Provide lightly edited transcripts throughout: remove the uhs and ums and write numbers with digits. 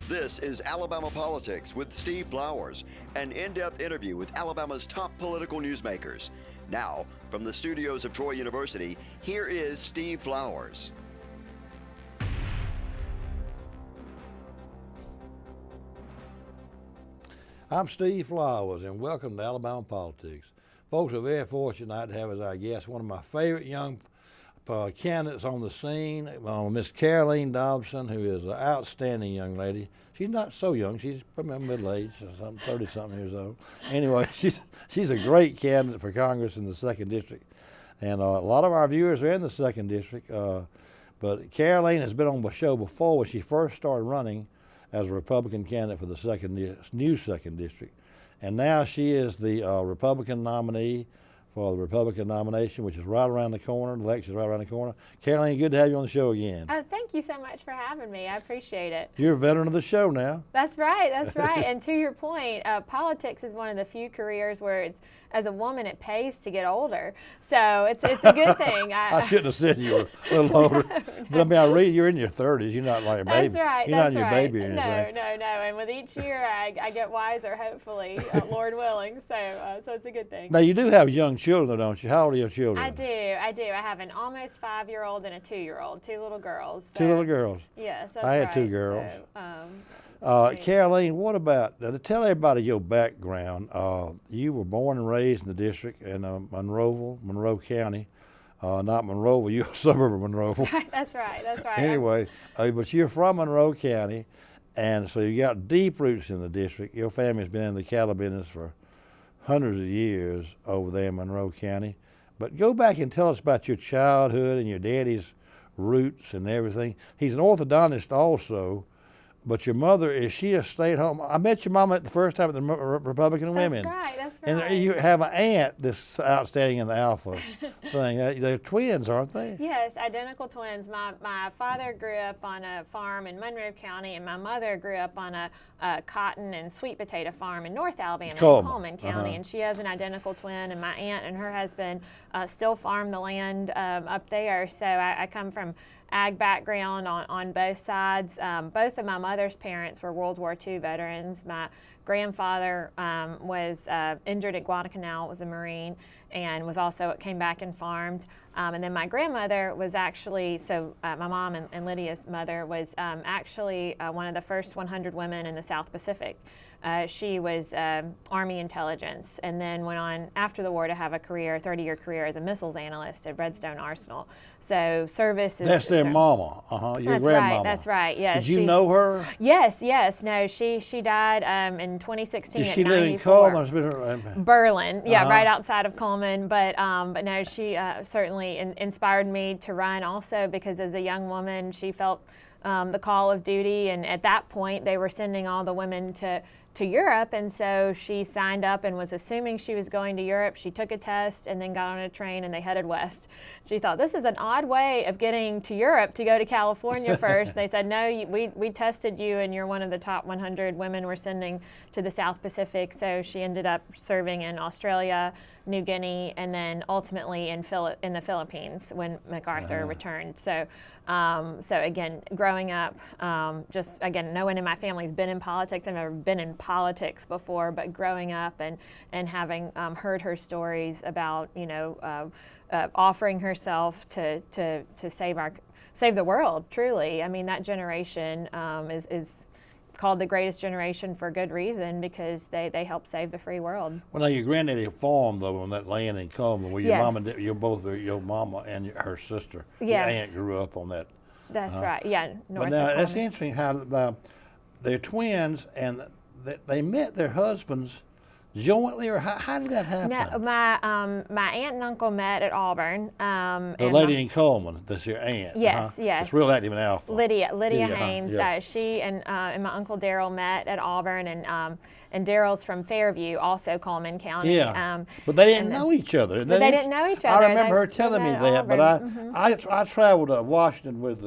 This is Alabama Politics with Steve Flowers, an in-depth interview with Alabama's top political newsmakers. Now, from the studios of Troy University, here is Steve Flowers. I'm Steve Flowers, and welcome to Alabama Politics. Folks, we're very fortunate tonight to have as our guest one of my favorite young candidates on the scene, Miss Caroleene Dobson, who is an outstanding young lady. She's not so young; she's probably middle-aged, or something, 30-something years old. Anyway, she's a great candidate for Congress in the 2nd District, and a lot of our viewers are in the 2nd District. But Caroleene has been on the show before when she first started running as a Republican candidate for the new 2nd District, and now she is the Republican nominee for the Republican nomination, which is right around the corner. The election is right around the corner. Caroleene, good to have you on the show again. Oh, thank you so much for having me. I appreciate it. You're a veteran of the show now. That's right, that's right. And to your point, politics is one of the few careers where it's, as a woman, it pays to get older. So it's a good thing. I shouldn't have said you were a little older. No. But I mean, I read you're in your 30s. You're not like a baby. That's right. You're that's not in your right. baby or anything. No. And with each year, I get wiser, hopefully, Lord willing. So it's a good thing. Now, you do have young children, though, don't you? How old are your children? I do. I have an almost 5-year-old and a 2-year-old, 2 little girls. So. 2 little girls. Yes, that's I had right. 2 girls. So, Caroleene, what about, tell everybody your background. You were born and raised in the district in Monroe County. Not Monroeville, you're a suburb of Monroeville. That's right. Anyway, but you're from Monroe County, and so you got deep roots in the district. Your family's been in the cattle business for hundreds of years over there in Monroe County. But go back and tell us about your childhood and your daddy's roots and everything. He's an orthodontist also. But your mother, is she a stay-at-home? I met your mama at the first time at the Republican Women. That's right. And you have an aunt that's outstanding in the Alpha thing. They're twins, aren't they? Yes, identical twins. My father grew up on a farm in Monroe County, and my mother grew up on a cotton and sweet potato farm in North Alabama, in Coleman County. And she has an identical twin, and my aunt and her husband still farm the land up there. So I come from ag background on both sides. Both of my mother's parents were World War II veterans. My grandfather was injured at Guadalcanal, was a Marine, and was also came back and farmed. And then my grandmother was actually, my mom and Lydia's mother was actually one of the first 100 women in the South Pacific. She was Army intelligence, and then went on after the war to have a 30-year career as a missiles analyst at Redstone Arsenal. So service is... That's their mama, your grandmama. That's right, yes. Did you know her? Yes. No, she died in 2016 Did at she 94. live in Coleman? Berlin, right outside of Coleman. But no, she certainly inspired me to run also because as a young woman, she felt the call of duty, and at that point, they were sending all the women to Europe, and so she signed up and was assuming she was going to Europe. She took a test and then got on a train and they headed west. She thought, this is an odd way of getting to Europe to go to California first. They said, no, we tested you and you're one of the top 100 women we're sending to the South Pacific. So she ended up serving in Australia, New Guinea, and then ultimately in the Philippines when MacArthur returned. So again, growing up, just again, no one in my family has been in politics. I've never been in politics before, but growing up and having heard her stories about, offering herself to save the world, truly. I mean, that generation is called the greatest generation for good reason because they helped save the free world. Well, now your granddaddy farmed though on that land in Coleman where your mom and your mama and her sister, your aunt grew up on that. That's right. Yeah. But now that's interesting how they're twins and they met their husbands jointly, or how did that happen? No, my aunt and uncle met at Auburn. The lady in Coleman, that's your aunt. Yes, yes. It's real active in Alpha. Lydia Haynes. She and my uncle Daryl met at Auburn, and Daryl's from Fairview, also Coleman County. Yeah. But they didn't know each other. They didn't know each other. I remember her telling me that, but I traveled to Washington with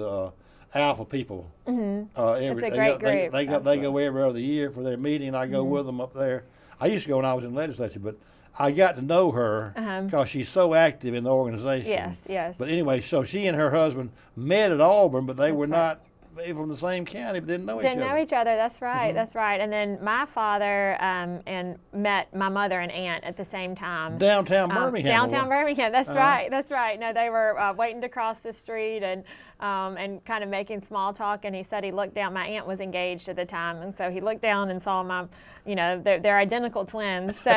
Alpha people. It's a great group. They go every other year for their meeting. I go with them up there. I used to go when I was in the legislature, but I got to know her because she's so active in the organization. Yes. But anyway, so she and her husband met at Auburn, but they were not from the same county, but didn't know Didn't each other. know each other. That's right. That's right. And then my father and met my mother and aunt at the same time. Downtown Birmingham. Downtown Birmingham. That's right. That's right. No, they were waiting to cross the street and kind of making small talk. And he said he looked down. My aunt was engaged at the time, and so he looked down and saw my, they're identical twins. So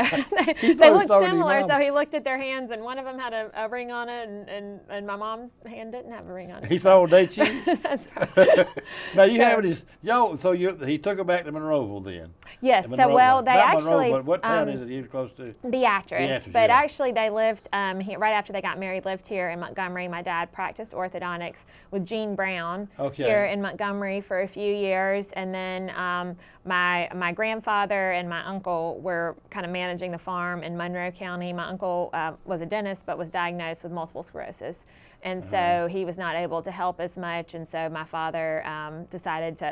they looked similar. So he looked at their hands, and one of them had a ring on it, and my mom's hand didn't have a ring on it. He saw date you. That's right. Now you have his he took her back to Monroeville then. Yes. Monroe, So well, they not actually. Monroe, but what town is it you close to? Beatrice. But yeah. actually, they lived right after they got married. Lived here in Montgomery. My dad practiced orthodontics with Gene Brown here in Montgomery for a few years, and then my grandfather and my uncle were kind of managing the farm in Monroe County. My uncle was a dentist, but was diagnosed with multiple sclerosis. And so he was not able to help as much, and so my father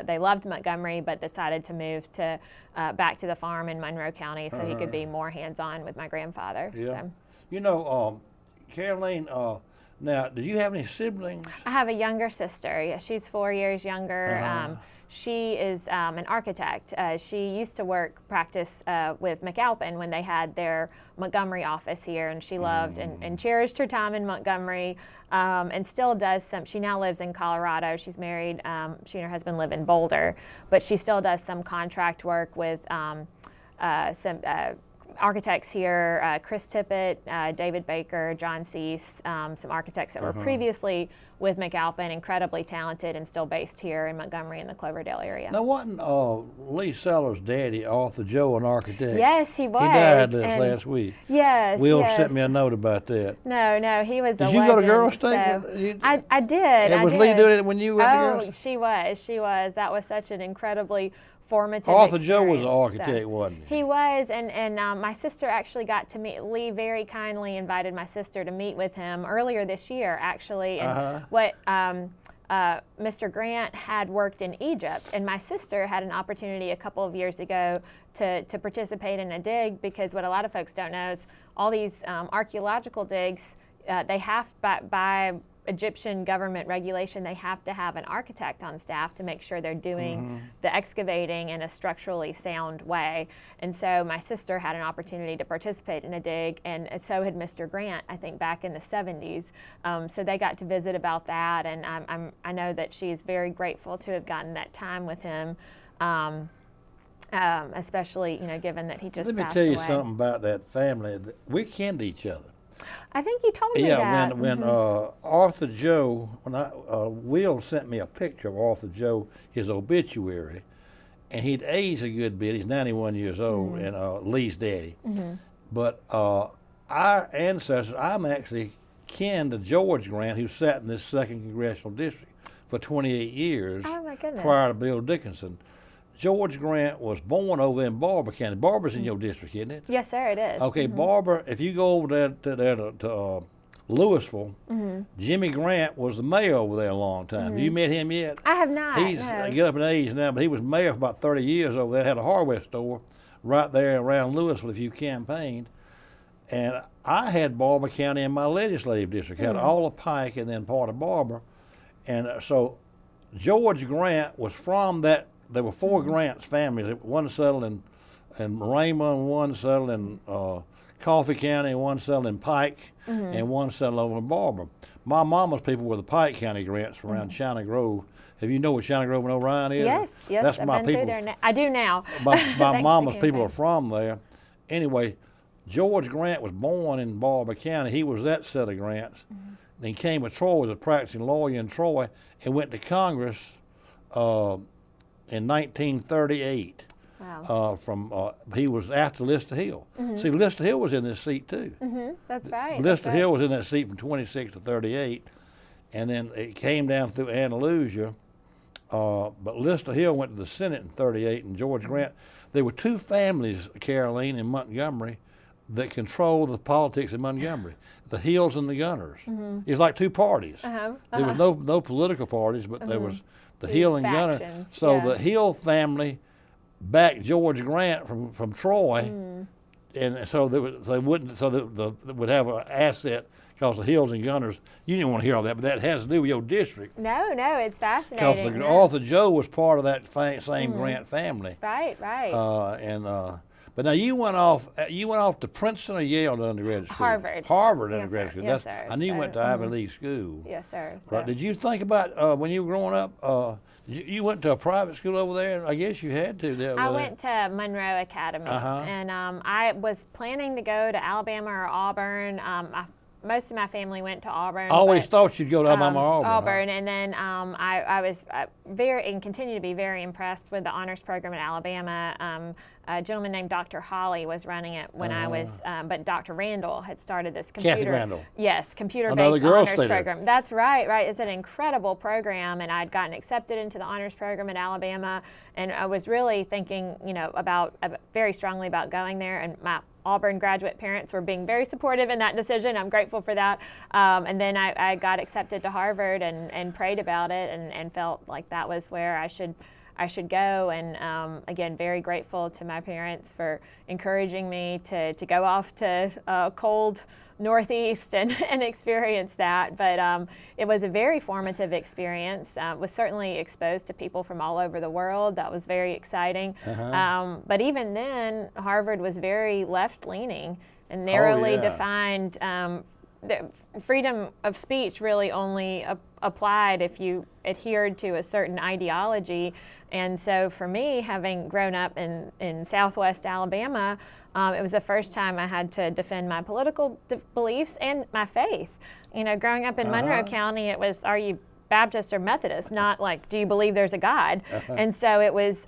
they loved Montgomery, but decided to move to back to the farm in Monroe County so he could be more hands-on with my grandfather. Yeah. So. Caroline, now, do you have any siblings? I have a younger sister. Yeah, she's 4 years younger. She is an architect. She used to practice with McAlpin when they had their Montgomery office here, and she loved and cherished her time in Montgomery, and still does some. She now lives in Colorado. She's married. She and her husband live in Boulder, but she still does some contract work with some architects here, Chris Tippett, David Baker, John Cease, some architects that were previously with McAlpin, incredibly talented and still based here in Montgomery in the Cloverdale area. Now, wasn't Lee Sellers' daddy, Arthur Joe, an architect? Yes, he was. He died last week. Yes, Will sent me a note about that. No, he was a legend. Did you go to Girl State? So I did. And was Lee doing it when you went to Girl State? She was. That was such an incredibly formative Arthur experience. Joe was an architect, wasn't he? He was, and my sister actually got to meet Lee. Very kindly invited my sister to meet with him earlier this year, actually. And what Mr. Grant had worked in Egypt, and my sister had an opportunity a couple of years ago to participate in a dig, because what a lot of folks don't know is all these archaeological digs, they have by Egyptian government regulation, they have to have an architect on staff to make sure they're doing the excavating in a structurally sound way. And so my sister had an opportunity to participate in a dig, and so had Mr. Grant, I think back in the 70s. So they got to visit about that, and I know that she's very grateful to have gotten that time with him, especially given that he just passed away. Let me tell you something about that family. We kenned each other. I think you told me that. Yeah, when Arthur Joe, Will sent me a picture of Arthur Joe, his obituary, and he'd aged a good bit. He's 91 years old, and Lee's daddy. But our ancestors, I'm actually kin to George Grant, who sat in this 2nd Congressional District for 28 years prior to Bill Dickinson. George Grant was born over in Barber County. Barber's in your district, isn't it? Yes, sir, it is. Okay, Barber, if you go over there to Louisville, Jimmy Grant was the mayor over there a long time. Have you met him yet? I have not. He's get up in age now, but he was mayor for about 30 years over there. Had a hardware store right there around Louisville if you campaigned. And I had Barber County in my legislative district. Had all of Pike and then part of Barber. And so George Grant was from that. There were 4 Grants families. One settled in Raymond, one settled in Coffee County, one settled in Pike, and one settled over in Barber. My mama's people were the Pike County Grants around China Grove. Have you know what China Grove and Orion is? Yes, That's I've my been people. through there. I do now. My mama's people are from there. Anyway, George Grant was born in Barber County. He was that set of Grants. Then came to Troy, was a practicing lawyer in Troy, and went to Congress in 1938. Wow. He was after Lister Hill. See, Lister Hill was in this seat too. That's right. Lister Hill was in that seat from 26 to 38, and then it came down through Andalusia. But Lister Hill went to the Senate in 38, and George Grant. There were 2 families, Caroline and Montgomery, that controlled the politics in Montgomery: the Hills and the Gunners. It was like 2 parties. There was no political parties, but there was the Hill and Gunner. So the Hill family backed George Grant from Troy, and so they would have an asset because the Hills and Gunners, you didn't want to hear all that, but that has to do with your district. No, it's fascinating. Because Arthur Joe was part of that same Grant family. Right. But now you went off to Princeton or Yale to undergraduate school? Harvard undergraduate school. Yes, sir. I knew you went to Ivy League school. Yes, sir. Right. Did you think about when you were growing up? You went to a private school over there. I guess you had to. I went to Monroe Academy, and I was planning to go to Alabama or Auburn. Most of my family went to Auburn. I always thought you'd go to Alabama or Auburn, and then I was very and continue to be very impressed with the honors program at Alabama. A gentleman named Dr. Holly was running it when I was, but Dr. Randall had started this Kathy Randall. Yes, computer-based honors program. That's right. It's an incredible program, and I'd gotten accepted into the honors program at Alabama, and I was really thinking, about very strongly about going there, and my Auburn graduate parents were being very supportive in that decision. I'm grateful for that. And then I got accepted to Harvard and prayed about it and felt like that was where I should go. And again, very grateful to my parents for encouraging me to go off to cold Northeast and experience that. But it was a very formative experience. Was certainly exposed to people from all over the world. That was very exciting. But even then, Harvard was very left-leaning and narrowly defined. The freedom of speech really only applied if you adhered to a certain ideology. And so for me, having grown up in Southwest Alabama, it was the first time I had to defend my political beliefs and my faith. Growing up in Monroe County, it was, are you Baptist or Methodist, not like, do you believe there's a God? And so it was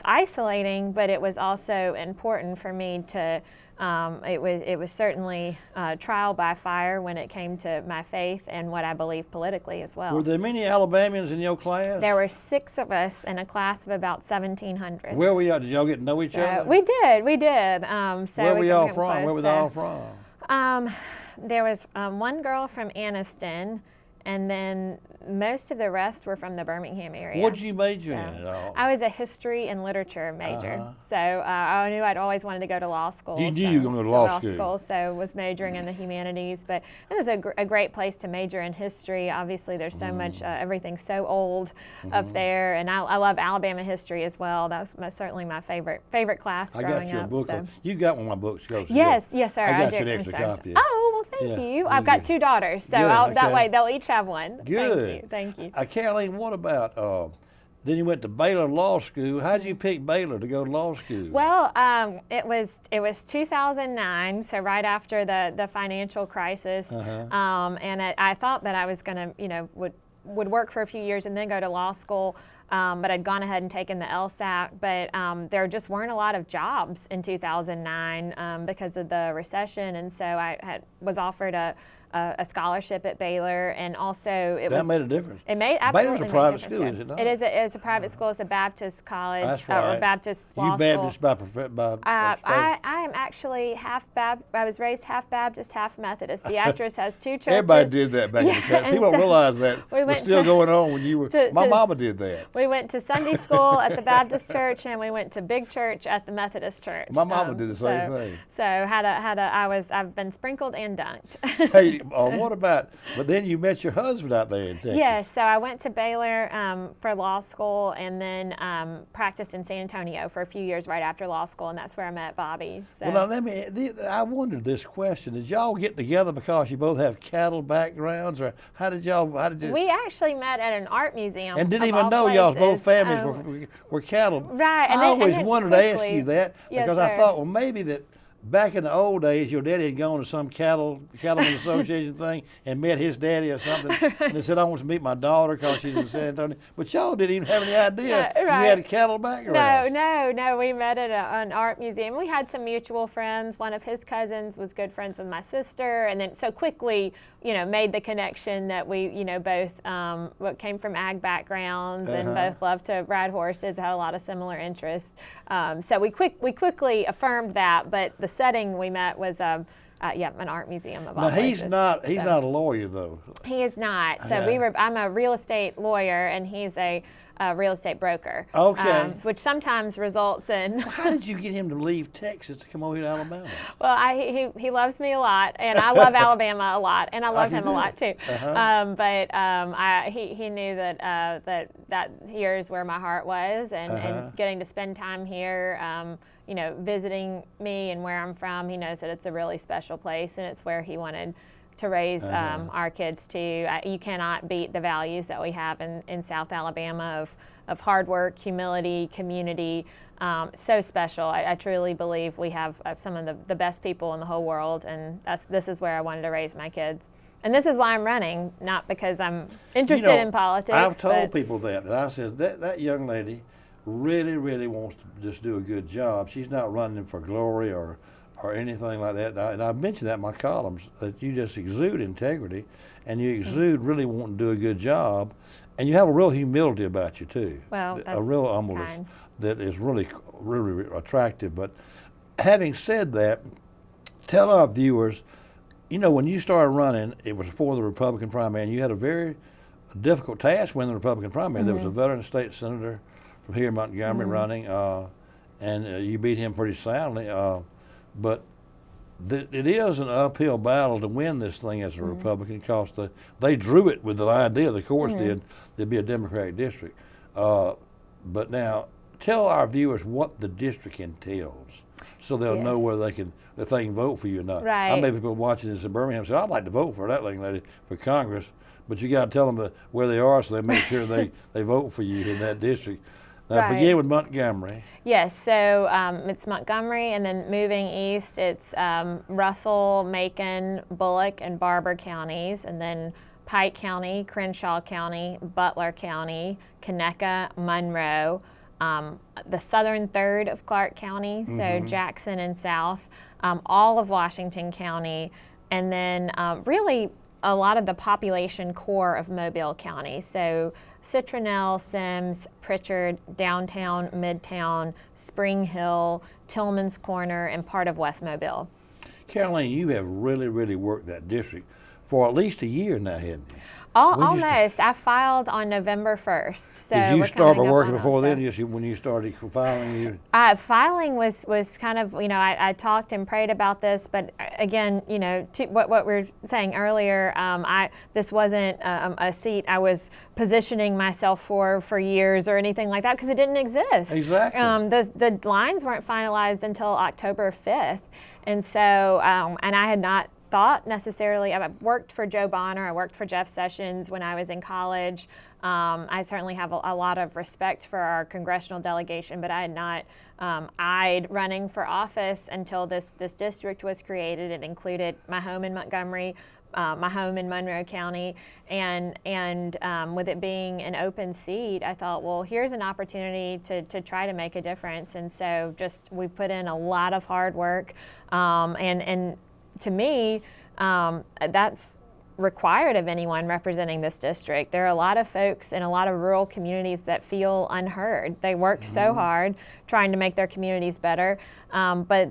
isolating, but it was also important for me to, it was certainly trial by fire when it came to my faith and what I believe politically as well. Were there many Alabamians in your class? There were 6 of us in a class of about 1,700. Where were y'all? Did y'all get to know each other? We did. So where were y'all from? Where were they all from? There was one girl from Anniston, and then most of the rest were from the Birmingham area. What did you major in at all? I was a history and literature major. So I knew I'd always wanted to go to law school. You knew you were going to go to law school. So was majoring in the humanities. But it was a great place to major in history. Obviously, there's so much, everything's so old up there. And I love Alabama history as well. That was certainly my favorite class growing up. I got your book. So. You got one of my books. Yes, sir. I got you an extra copy. Oh, well, thank you. I've got 2 daughters, so that way they'll each have one. Good. Thank you. Caroline, what about, then you went to Baylor Law School. How did you pick Baylor to go to law school? Well, it was 2009, so right after the financial crisis, and I thought that I was going to, would work for a few years and then go to law school. But I'd gone ahead and taken the LSAT, but there just weren't a lot of jobs in 2009 because of the recession, and so I was offered a scholarship at Baylor, and also that made a difference. It made absolutely. Baylor's a private school, is it not? It's a private school. It's a Baptist college. That's right. Or Baptist law school. You Baptist by I am actually half Baptist. I was raised half Baptist, half Methodist. Beatrice has 2 churches. Everybody did that back in the day. People don't realize that was still going on when you were. My mama did that. We went to Sunday school at the Baptist church, and we went to big church at the Methodist church. My mama did the same thing. So I've been sprinkled and dunked. Hey, what about? But then you met your husband out there in Texas. Yes, so I went to Baylor for law school, and then practiced in San Antonio for a few years right after law school, and that's where I met Bobby. So. Well, now I wondered this question: did y'all get together because you both have cattle backgrounds, or how did you? We actually met at an art museum. And didn't even know y'all's both families were cattle. Right. I always wanted to ask you that because I thought, well, maybe that back in the old days, your daddy had gone to some cattleman association thing and met his daddy or something, and they said, I want to meet my daughter because she's in San Antonio. But y'all didn't even have any idea you had a cattle background. No. We met at an art museum. We had some mutual friends. One of his cousins was good friends with my sister, and then so quickly, made the connection that we, both came from ag backgrounds and both loved to ride horses, had a lot of similar interests. So we quickly affirmed that, but the setting we met was an art museum of all places. Now he's not a lawyer though. He is not. So I'm a real estate lawyer, and he's a a real estate broker. Okay. Which sometimes results in. How did you get him to leave Texas to come over here to Alabama? Well, he loves me a lot, and I love Alabama a lot, and I love him a lot too. He knew that here's where my heart was, and getting to spend time here, visiting me and where I'm from. He knows that it's a really special place, and it's where he wanted to raise our kids too. You cannot beat the values that we have in South Alabama of hard work, humility, community. So special. I truly believe we have some of the best people in the whole world, and this is where I wanted to raise my kids. And this is why I'm running, not because I'm interested in politics. I've told people that I says that young lady really, really wants to just do a good job. She's not running for glory or anything like that. And I've mentioned that in my columns, that you just exude integrity, and you exude really wanting to do a good job, and you have a real humility about you too. Well, that's a real humbleness that is really, really attractive. But having said that, tell our viewers, when you started running, it was for the Republican primary, and you had a very difficult task winning the Republican primary. There was a veteran state senator from here in Montgomery running, and you beat him pretty soundly. But it is an uphill battle to win this thing as a Republican, because they drew it with the idea, the courts did, there'd be a Democratic district. But now, tell our viewers what the district entails, so they'll know whether if they can vote for you or not. Right. I may people watching this in Birmingham say, I'd like to vote for that young lady for Congress, but you got to tell them where they are, so they make sure they vote for you in that district. Now, begin with Montgomery. Yes, so it's Montgomery, and then moving east, it's Russell, Macon, Bullock, and Barber counties, and then Pike County, Crenshaw County, Butler County, Conecuh, Monroe, the southern third of Clark County, so Jackson and South, all of Washington County, and then really a lot of the population core of Mobile County. So Citronelle, Sims, Pritchard, Downtown, Midtown, Spring Hill, Tillman's Corner, and part of West Mobile. Caroline, you have really, really worked that district for at least a year now, haven't you? Almost. I filed on November 1st. So did you start by working before then, when you started filing? Filing was kind of, I talked and prayed about this, but again, what we were saying earlier, this wasn't a seat I was positioning myself for years or anything like that, because it didn't exist. Exactly. The lines weren't finalized until October 5th, and so, and I had not thought necessarily. I worked for Joe Bonner, I worked for Jeff Sessions when I was in college. I certainly have a lot of respect for our congressional delegation, but I had not eyed running for office until this district was created. It included my home in Montgomery, my home in Monroe County, and with it being an open seat, I thought, well, here's an opportunity to try to make a difference. And so we put in a lot of hard work, and to me, that's required of anyone representing this district. There are a lot of folks in a lot of rural communities that feel unheard. They work so hard trying to make their communities better, but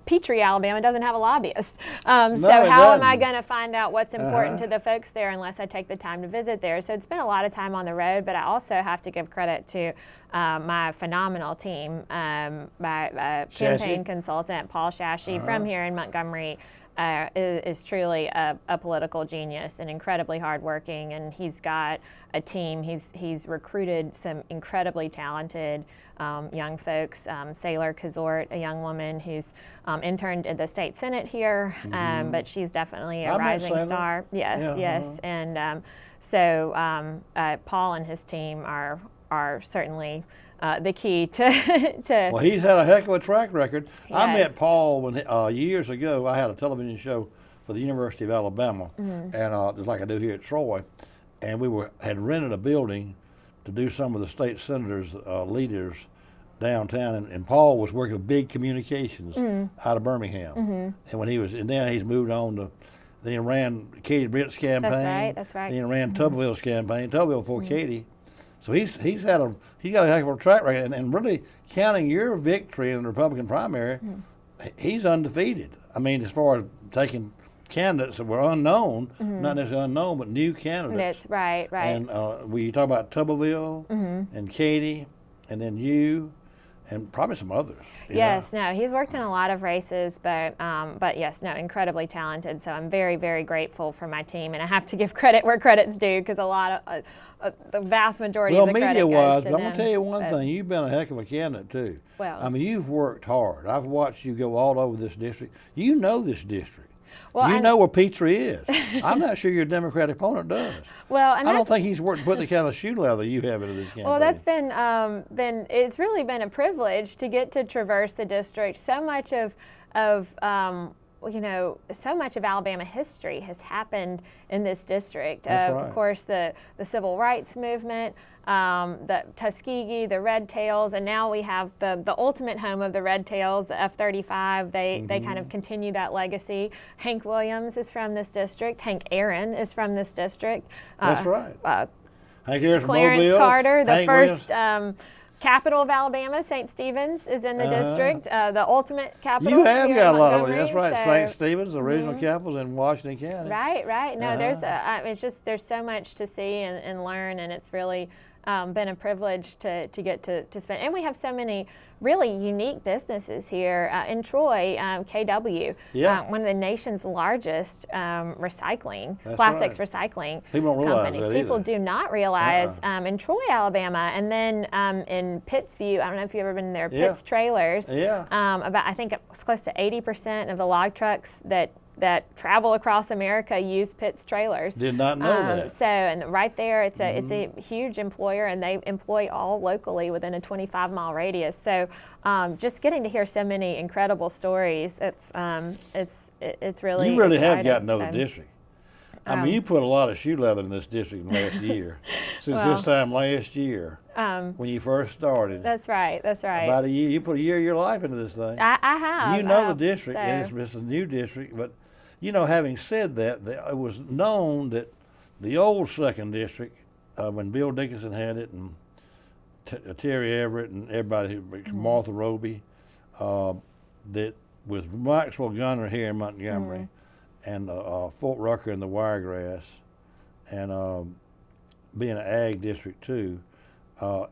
Petrie, Alabama doesn't have a lobbyist. So how am I going to find out what's important to the folks there unless I take the time to visit there? So it's been a lot of time on the road, but I also have to give credit to my phenomenal team, my campaign consultant, Paul Shashi, from here in Montgomery. Is truly a political genius and incredibly hardworking, and he's got a team. He's recruited some incredibly talented young folks. Sailor Kazort, a young woman who's interned at the state senate here, but she's definitely a rising star. Yes. And so Paul and his team are certainly the key to Well, he's had a heck of a track record. I met Paul when years ago. I had a television show for the University of Alabama, and just like I do here at Troy, and we had rented a building to do some of the state senators' leaders downtown, and Paul was working with big communications out of Birmingham, and when then he's moved on to. Then he ran Katie Britt's campaign. That's right. Then he ran Tuberville's campaign. Tuberville before Katie. So he's got a heck of a track record, and really counting your victory in the Republican primary, he's undefeated. I mean, as far as taking candidates that were unknown, not necessarily unknown, but new candidates. That's right. And we talk about Tuberville and Katie, and then you, and probably some others. Yes, no, he's worked in a lot of races, but yes, no, incredibly talented. So I'm very, very grateful for my team, and I have to give credit where credit's due, because a lot of the vast majority of the credit goes to them. Well, media-wise, but I'm gonna tell you one thing: you've been a heck of a candidate too. Well, I mean, you've worked hard. I've watched you go all over this district. You know this district. Well, you know where Petrie is. I'm not sure your Democratic opponent does. Well, and I don't think he's worked to put the kind of shoe leather you have into this campaign. Well, that's it's really been a privilege to get to traverse the district. So much of so much of Alabama history has happened in this district. That's right. Of course, the civil rights movement, the Tuskegee, the Red Tails, and now we have the ultimate home of the Red Tails, the F-35. They kind of continue that legacy. Hank Williams is from this district. Hank Aaron is from this district. That's right. Hank Aaron from Clarence Mobile. Carter, the Hank first Williams. capital of Alabama, St. Stephen's, is in the district, the ultimate capital. You have here got in a lot of it. Montgomery, That's right. so- St. Stephen's, the regional capital in Washington County. Right. No, there's so much to see and learn, and it's really been a privilege to get to spend. And we have so many really unique businesses here in Troy. KW, one of the nation's largest plastics recycling People don't realize companies. that People either. do not realize in Troy, Alabama, and then in Pittsview. I don't know if you've ever been there. Pitts Trailers. Yeah. I think it's close to 80% of the log trucks that travel across America use Pitts Trailers. Did not know that. So, and right there, it's a huge employer, and they employ all locally within a 25-mile radius. So, just getting to hear so many incredible stories, it's really You really exciting. have gotten to know the district. I mean, you put a lot of shoe leather in this district last year. Since this time last year, when you first started. That's right. About a year, you put a year of your life into this thing. I have. You know the district, and it's a new district, but having said that, it was known that the old second district, when Bill Dickinson had it, and Terry Everett and everybody, Martha Roby, that with Maxwell Gunner here in Montgomery, and Fort Rucker in the Wiregrass, and being an ag district too,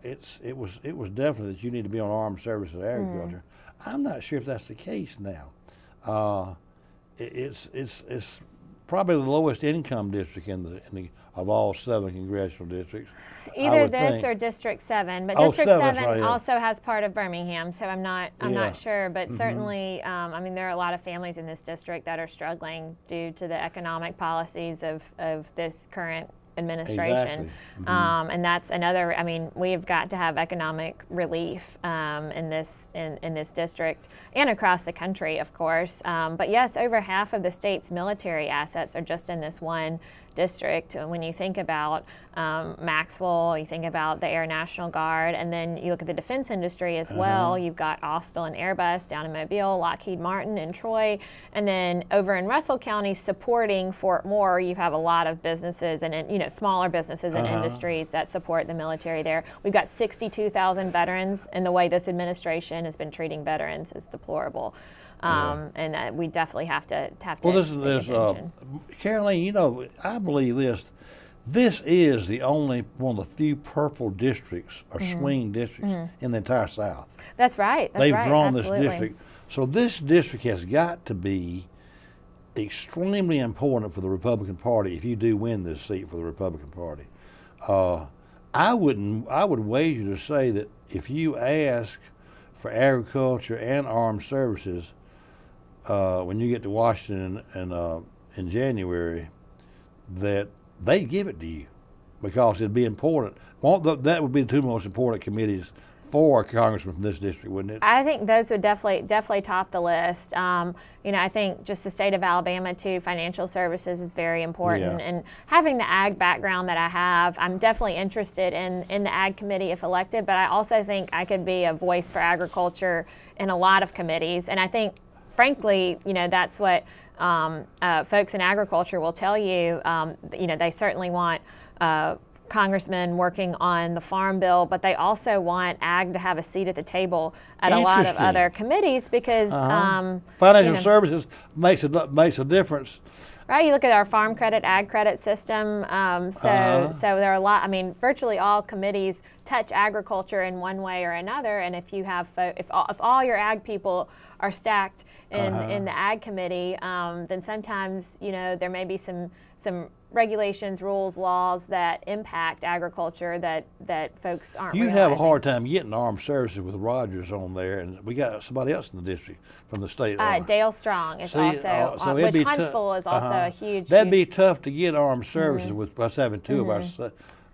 it was definitely that you need to be on armed services agriculture. I'm not sure if that's the case now. It's probably the lowest income district of all 7 congressional districts. Either this or District 7, but District 7 also has part of Birmingham, so I'm not sure, but certainly, I mean, there are a lot of families in this district that are struggling due to the economic policies of this current administration. Exactly. And that's another. I mean, we've got to have economic relief in this district and across the country, of course. But yes, over half of the state's military assets are just in this one district. When you think about Maxwell, you think about the Air National Guard, and then you look at the defense industry as well. You've got Austal and Airbus down in Mobile, Lockheed Martin in Troy, and then over in Russell County supporting Fort Moore, you have a lot of businesses and smaller businesses and industries that support the military there. We've got 62,000 veterans, and the way this administration has been treating veterans is deplorable. And we definitely have to Well, this Caroleene, I believe this. This is the only one of the few purple districts or swing districts in the entire South. That's right. They've drawn this district. So this district has got to be extremely important for the Republican Party if you do win this seat for the Republican Party. I would wager to say that if you ask for agriculture and armed services when you get to Washington in January, that they give it to you because it'd be important. That would be the 2 most important committees for a congressman from this district, wouldn't it? I think those would definitely top the list. I think just the state of Alabama too, financial services is very important. And having the ag background that I have, I'm definitely interested in the ag committee if elected, but I also think I could be a voice for agriculture in a lot of committees. And I think, frankly, that's what folks in agriculture will tell you. They certainly want congressmen working on the Farm Bill, but they also want ag to have a seat at the table at a lot of other committees because financial services makes a difference. Right, you look at our farm credit, ag credit system. So there are a lot. I mean, virtually all committees touch agriculture in one way or another. And if you have, if all your ag people are stacked in the ag committee, then sometimes there may be some regulations, rules, laws that impact agriculture that folks aren't. You'd have a hard time getting armed services with Rogers on there, and we got somebody else in the district from the state. Dale Strong is also, so which Huntsville is also a huge. That'd be tough to get armed services with us having two of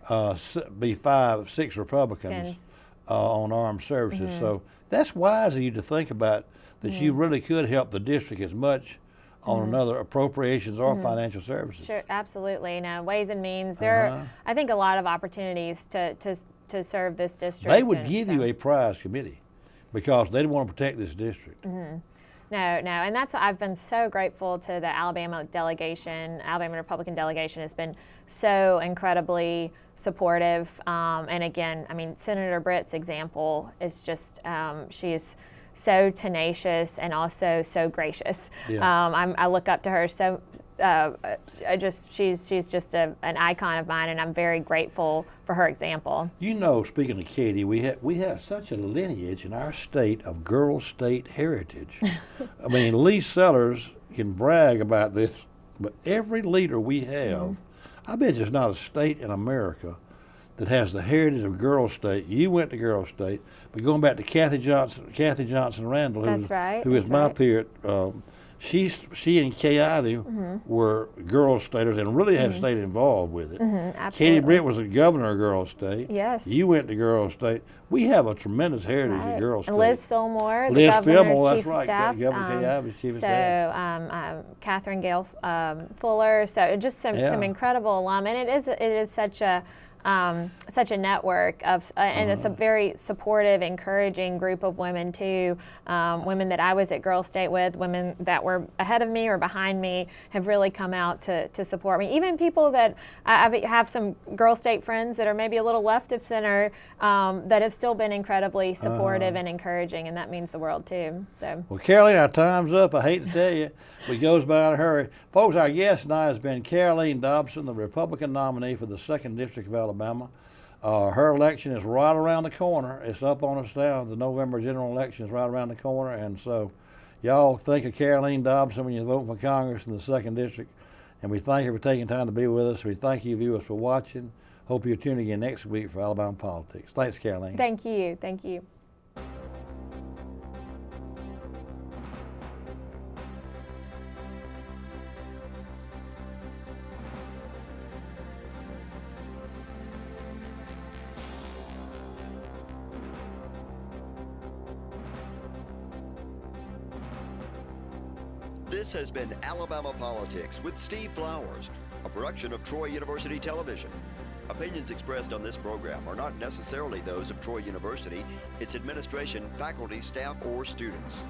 our, be 5, 6 Republicans on armed services. So that's wise of you to think about that. You really could help the district as much on another appropriations or financial services. Sure, absolutely. Ways and means. There are, I think, a lot of opportunities to serve this district. They would give you a prize committee because they want to protect this district. No, and that's what I've been so grateful to the Alabama delegation. Alabama Republican delegation has been so incredibly supportive. And again, I mean, Senator Britt's example is just, she's so tenacious and also so gracious. I look up to her so. She's just an icon of mine, and I'm very grateful for her example. Speaking of Katie, we have such a lineage in our state of girl state heritage. I mean, Lee Sellers can brag about this, but every leader we have, I bet there's not a state in America that has the heritage of girl state. You went to girl state, but going back to Kathy Johnson Randall, who is my peer at, she and Kay Ivey were girl staters and really have stayed involved with it. Katie Britt was a governor of girl state. Yes. You went to girl state. We have a tremendous heritage of girl state. And Liz Fillmore, the governor's that's chief right. of staff. Governor Kay Ivey's chief of staff. So Catherine Gale Fuller. So just some incredible alum, and it is such a network of, and it's a very supportive, encouraging group of women too. Women that I was at Girl State with, women that were ahead of me or behind me, have really come out to support me. Even people that I have some Girl State friends that are maybe a little left of center, that have still been incredibly supportive and encouraging, and that means the world too. So. Well, Caroleene, our time's up. I hate to tell you, but it goes by in a hurry. Folks, our guest tonight has been Caroleene Dobson, the Republican nominee for the 2nd District of Alabama. Her election is right around the corner. It's up on us now. The November general election is right around the corner, and so y'all think of Caroleene Dobson when you vote for Congress in the 2nd District, and we thank you for taking time to be with us. We thank you viewers for watching. Hope you'll tune again next week for Alabama Politics. Thanks, Caroleene. Thank you. Thank you. This has been Alabama Politics with Steve Flowers, a production of Troy University Television. Opinions expressed on this program are not necessarily those of Troy University, its administration, faculty, staff, or students.